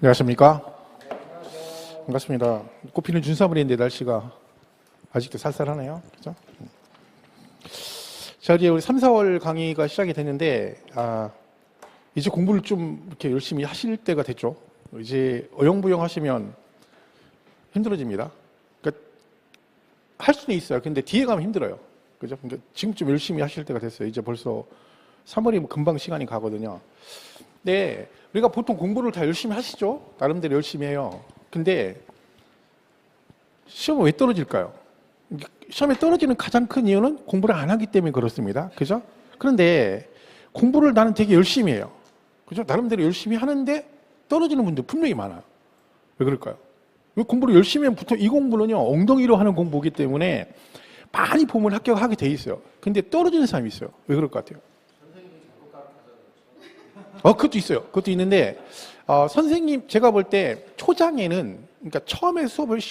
안녕하십니까? 반갑습니다. 꽃피는 준사물인데 날씨가 아직도 쌀쌀하네요. 그죠? 자, 이제 우리 3, 4월 강의가 시작이 됐는데, 이제 공부를 좀 이렇게 열심히 하실 때가 됐죠. 이제 어영부영 하시면 힘들어집니다. 그러니까 할 수는 있어요. 근데 뒤에 가면 힘들어요. 그죠? 그러니까 지금 좀 열심히 하실 때가 됐어요. 이제 벌써 3월이면 금방 시간이 가거든요. 네, 우리가 보통 공부를 다 열심히 하시죠? 나름대로 열심히 해요. 근데 시험은 왜 떨어질까요? 시험에 떨어지는 가장 큰 이유는 공부를 안 하기 때문에 그렇습니다. 그죠? 그런데 공부를 나는 되게 열심히 해요. 그죠? 나름대로 열심히 하는데 떨어지는 분들 분명히 많아요. 왜 그럴까요? 왜 공부를 열심히 하면 보통 이 공부는요, 엉덩이로 하는 공부이기 때문에 많이 보면 합격하게 돼 있어요. 근데 떨어지는 사람이 있어요. 왜 그럴 것 같아요? 그것도 있어요. 그것도 있는데, 선생님, 제가 볼 때 초장에는, 그러니까 처음에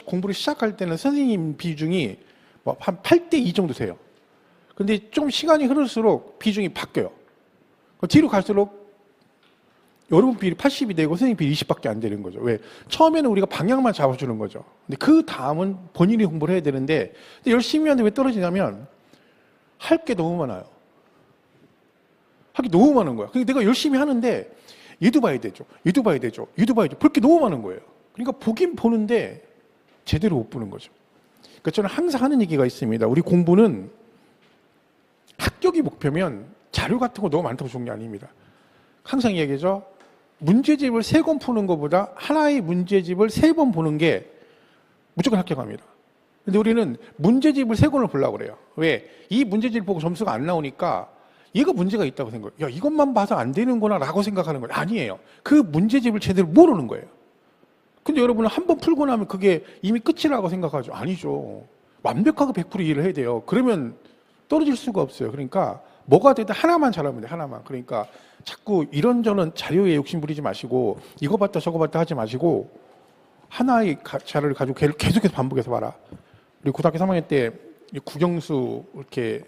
공부를 시작할 때는 선생님 비중이 뭐 한 8대2 정도 돼요. 근데 좀 시간이 흐를수록 비중이 바뀌어요. 뒤로 갈수록 여러분 비율이 80이 되고 선생님 비율이 20밖에 안 되는 거죠. 왜? 처음에는 우리가 방향만 잡아주는 거죠. 근데 그 다음은 본인이 공부를 해야 되는데, 근데 열심히 하는데 왜 떨어지냐면, 할 게 너무 많아요. 하기 너무 많은 거야. 그러니까 내가 열심히 하는데 얘도 봐야 되죠. 얘도 봐야 되죠. 얘도 봐야 되죠. 볼 게 너무 많은 거예요. 그러니까 보긴 보는데 제대로 못 보는 거죠. 그러니까 저는 항상 하는 얘기가 있습니다. 우리 공부는 합격이 목표면 자료 같은 거 너무 많다고 좋은 게 아닙니다. 항상 이야기죠. 문제집을 3권 푸는 것보다 하나의 문제집을 3번 보는 게 무조건 합격합니다. 근데 우리는 문제집을 3권을 보려고 그래요. 왜? 이 문제집을 보고 점수가 안 나오니까 얘가 문제가 있다고 생각해요. 야, 이것만 봐서 안 되는구나 라고 생각하는 거예요. 아니에요. 그 문제집을 제대로 모르는 거예요. 근데 여러분은 한 번 풀고 나면 그게 이미 끝이라고 생각하죠. 아니죠. 완벽하게 100% 이해를 해야 돼요. 그러면 떨어질 수가 없어요. 그러니까 뭐가 되든 하나만 잘하면 돼요. 하나만. 그러니까 자꾸 이런저런 자료에 욕심 부리지 마시고 이거 봤다 저거 봤다 하지 마시고 하나의 자료를 가지고 계속해서 반복해서 봐라. 우리 고등학교 3학년 때 국영수 이렇게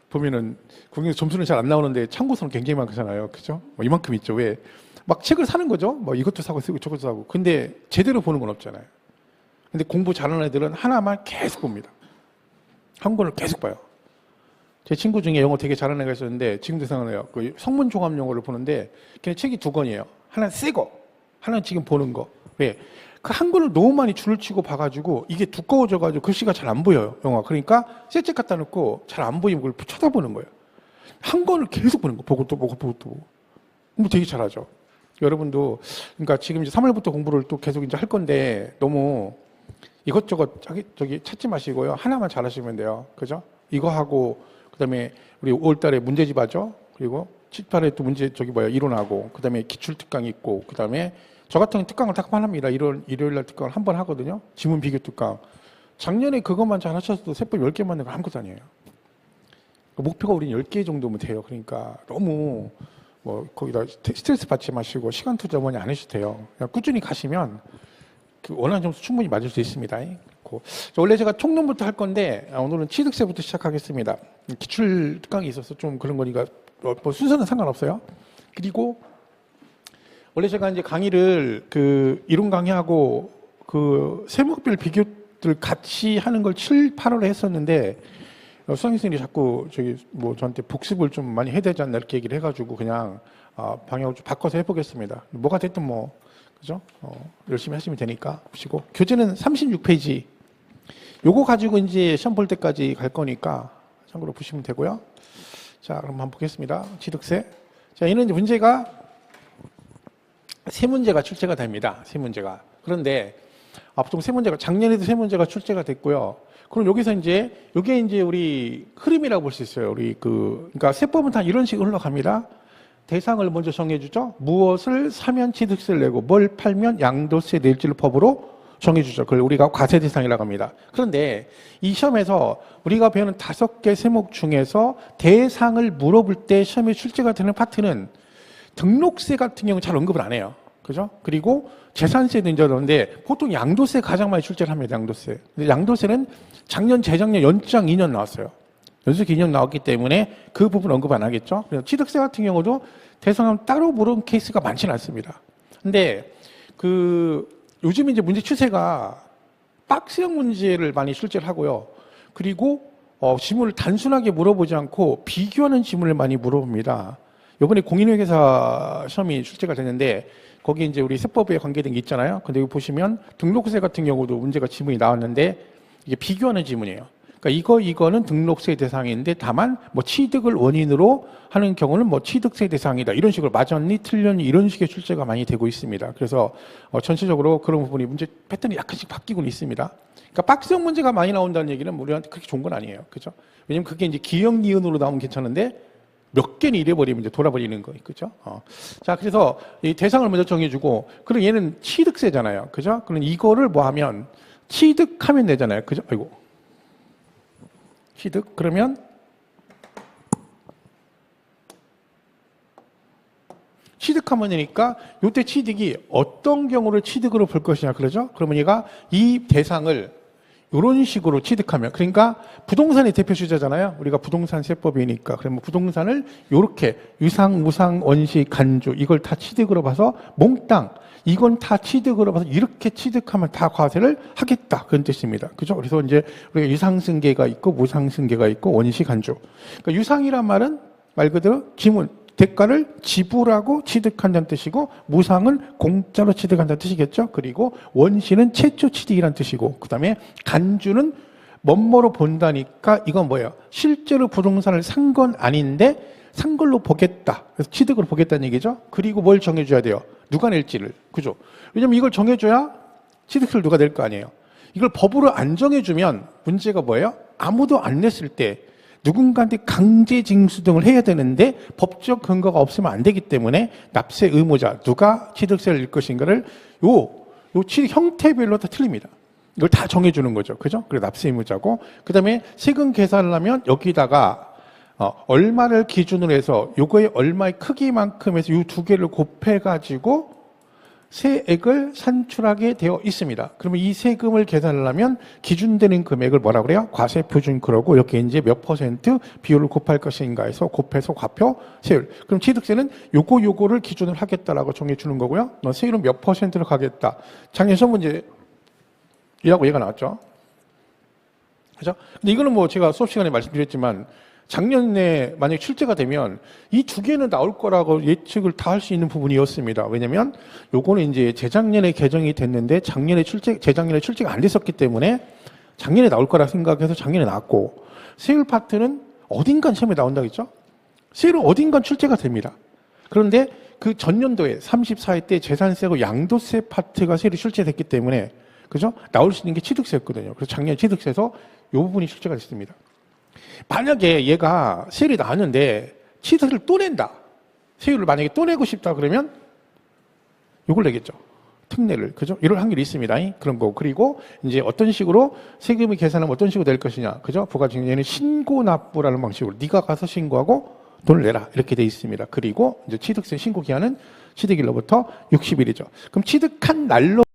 보면은 국영수 점수는 잘 안 나오는데 참고서는 굉장히 많잖아요. 그죠? 뭐 이만큼 있죠. 왜? 막 책을 사는 거죠. 뭐 이것도 사고 저것도 사고. 근데 제대로 보는 건 없잖아요. 근데 공부 잘하는 애들은 하나만 계속 봅니다. 한 권을 계속 봐요. 제 친구 중에 영어 되게 잘하는 애가 있었는데 지금도 생각나요. 그 성문 종합 영어를 보는데 걔는 책이 2권이에요. 하나는 새 거, 하나는 지금 보는 거. 왜? 그 한 권을 너무 많이 줄을 치고 봐가지고 이게 두꺼워져가지고 글씨가 잘 안 보여요. 영화. 그러니까 새 책 갖다 놓고 잘 안 보이면 그걸 쳐다보는 거예요. 한 권을 계속 보는 거. 보고 또 보고 보고 또 보고. 공부 되게 잘하죠. 여러분도 그러니까 지금 이제 3월부터 공부를 또 계속 이제 할 건데 너무 이것저것 저기 찾지 마시고요. 하나만 잘하시면 돼요. 그죠? 이거 하고 그다음에 우리 5월달에 문제집 하죠. 그리고 7, 8에 또 문제 이론하고 그다음에 기출 특강 있고 그다음에 저 같은 특강을 딱 합니다. 일요일날 특강을 한 번 하거든요. 지문 비교 특강. 작년에 그것만 잘 하셨어도 세법 10개 맞는 거 아무것도 아니에요. 목표가 우리는 10개 정도면 돼요. 그러니까 너무 뭐 거기다 스트레스 받지 마시고 시간 투자 많이 안 하셔도 돼요. 그냥 꾸준히 가시면 그 원하는 점수 충분히 맞을 수 있습니다. 원래 제가 총론부터 할 건데 오늘은 취득세부터 시작하겠습니다. 기출 특강이 있어서 좀 그런 거니까 뭐 순서는 상관없어요. 그리고 원래 제가 이제 강의를 그 이론 강의하고 그 세목별 비교들 같이 하는 걸 7, 8월에 했었는데 수강 선생님이 자꾸 뭐 저한테 복습을 좀 많이 해야 되지 않나 이렇게 얘기를 해가지고 그냥 방향을 좀 바꿔서 해보겠습니다. 뭐가 됐든 뭐 그죠? 열심히 하시면 되니까 보시고 교재는 36페이지. 요거 가지고 이제 시험 볼 때까지 갈 거니까 참고로 보시면 되고요. 자, 그럼 한번 보겠습니다. 취득세. 자, 얘는 이제 문제가 3문제가 출제가 됩니다. 3문제가. 그런데 보통 3문제가 작년에도 3문제가 출제가 됐고요. 그럼 여기서 이제 이게 이제 우리 흐름이라고 볼 수 있어요. 우리 그러니까 세법은 다 이런 식으로 흘러갑니다. 대상을 먼저 정해주죠. 무엇을 사면 취득세를 내고 뭘 팔면 양도세 낼지를 법으로 정해주죠. 그걸 우리가 과세 대상이라고 합니다. 그런데 이 시험에서 우리가 배우는 5개 세목 중에서 대상을 물어볼 때 시험에 출제가 되는 파트는 등록세 같은 경우는 잘 언급을 안 해요. 그죠? 그리고 재산세도 이제 그런데 보통 양도세 가장 많이 출제를 합니다. 양도세. 근데 양도세는 작년, 재작년 연장 2년 나왔어요. 연속 2년 나왔기 때문에 그 부분 언급 안 하겠죠. 그래서 취득세 같은 경우도 대상을 따로 물은 케이스가 많지는 않습니다. 근데 요즘 이제 문제 추세가 박스형 문제를 많이 출제를 하고요. 그리고 질문을 단순하게 물어보지 않고 비교하는 질문을 많이 물어봅니다. 이번에 공인회계사 시험이 출제가 됐는데 거기 이제 우리 세법에 관계된 게 있잖아요. 근데 여기 보시면 등록세 같은 경우도 문제가 지문이 나왔는데 이게 비교하는 지문이에요. 그러니까 이거는 등록세 대상인데 다만 뭐 취득을 원인으로 하는 경우는 뭐 취득세 대상이다. 이런 식으로 맞았니 틀렸니 이런 식의 출제가 많이 되고 있습니다. 그래서 전체적으로 그런 부분이 문제 패턴이 약간씩 바뀌고는 있습니다. 그러니까 박스형 문제가 많이 나온다는 얘기는 우리한테 그렇게 좋은 건 아니에요. 그죠? 왜냐면 그게 이제 기역 니은으로 나오면 괜찮은데 몇 개는 잃어버리면 이제 돌아버리는 거, 그죠? 자, 그래서 이 대상을 먼저 정해주고, 그럼 얘는 취득세잖아요. 그죠? 그럼 이거를 뭐 하면 취득하면 되잖아요. 그죠? 아이고. 취득. 그러면 취득하면 되니까 요때 취득이 어떤 경우를 취득으로 볼 것이냐 그러죠? 그러면 얘가 이 대상을 이런 식으로 취득하면, 그러니까 부동산이 대표 주제잖아요. 우리가 부동산 세법이니까. 그러면 부동산을 이렇게 유상, 무상, 원시, 간주 이걸 다 취득으로 봐서 몽땅 이건 다 취득으로 봐서 이렇게 취득하면 다 과세를 하겠다 그런 뜻입니다. 그죠? 그래서 이제 우리가 유상승계가 있고 무상승계가 있고 원시, 간주. 그러니까 유상이란 말은 말 그대로 지문 대가를 지불하고 취득한다는 뜻이고 무상은 공짜로 취득한다는 뜻이겠죠. 그리고 원시는 최초 취득이라는 뜻이고 그다음에 간주는 멋모로 본다니까 이건 뭐예요? 실제로 부동산을 산 건 아닌데 산 걸로 보겠다. 그래서 취득으로 보겠다는 얘기죠. 그리고 뭘 정해줘야 돼요? 누가 낼지를. 그죠? 왜냐면 이걸 정해줘야 취득세를 누가 낼 거 아니에요. 이걸 법으로 안 정해주면 문제가 뭐예요? 아무도 안 냈을 때 누군가한테 강제 징수 등을 해야 되는데 법적 근거가 없으면 안 되기 때문에 납세 의무자 누가 취득세를 낼 것인가를 요 취득 형태별로 다 틀립니다. 이걸 다 정해주는 거죠. 그죠? 그래 납세 의무자고 그다음에 세금 계산을 하면 여기다가 얼마를 기준으로 해서 요거의 얼마의 크기만큼 해서 이 두 개를 곱해가지고 세액을 산출하게 되어 있습니다. 그러면 이 세금을 계산을 하면 기준되는 금액을 뭐라 그래요? 과세표준 그러고 이렇게 이제 몇 퍼센트 비율을 곱할 것인가 해서 곱해서 과표 세율. 그럼 취득세는 요거를 기준을 하겠다라고 정해주는 거고요. 너 세율은 몇 퍼센트로 가겠다. 작년 시험 문제 이하고 얘가 나왔죠. 그죠? 근데 이거는 뭐 제가 수업 시간에 말씀드렸지만 작년에 만약 출제가 되면 이 두 개는 나올 거라고 예측을 다 할 수 있는 부분이었습니다. 왜냐면 요거는 이제 재작년에 개정이 됐는데 재작년에 출제가 안 됐었기 때문에 작년에 나올 거라 생각해서 작년에 나왔고 세율 파트는 어딘간 시험에 나온다겠죠? 세율은 어딘간 출제가 됩니다. 그런데 그 전년도에 34회 때 재산세하고 양도세 파트가 세율이 출제됐기 때문에 그죠? 나올 수 있는 게 취득세였거든요. 그래서 작년 취득세에서 이 부분이 출제가 됐습니다. 만약에 얘가 세율이 나왔는데 취득세를 또 낸다. 세율을 만약에 또 내고 싶다 그러면 이걸 내겠죠. 특례를. 그죠? 이럴 확률이 있습니다. 그런 거. 그리고 이제 어떤 식으로 세금을 계산하면 어떤 식으로 될 것이냐. 그죠? 부가징세는 신고 납부라는 방식으로 네가 가서 신고하고 돈을 내라. 이렇게 돼 있습니다. 그리고 이제 취득세 신고 기한은 취득일로부터 60일이죠. 그럼 취득한 날로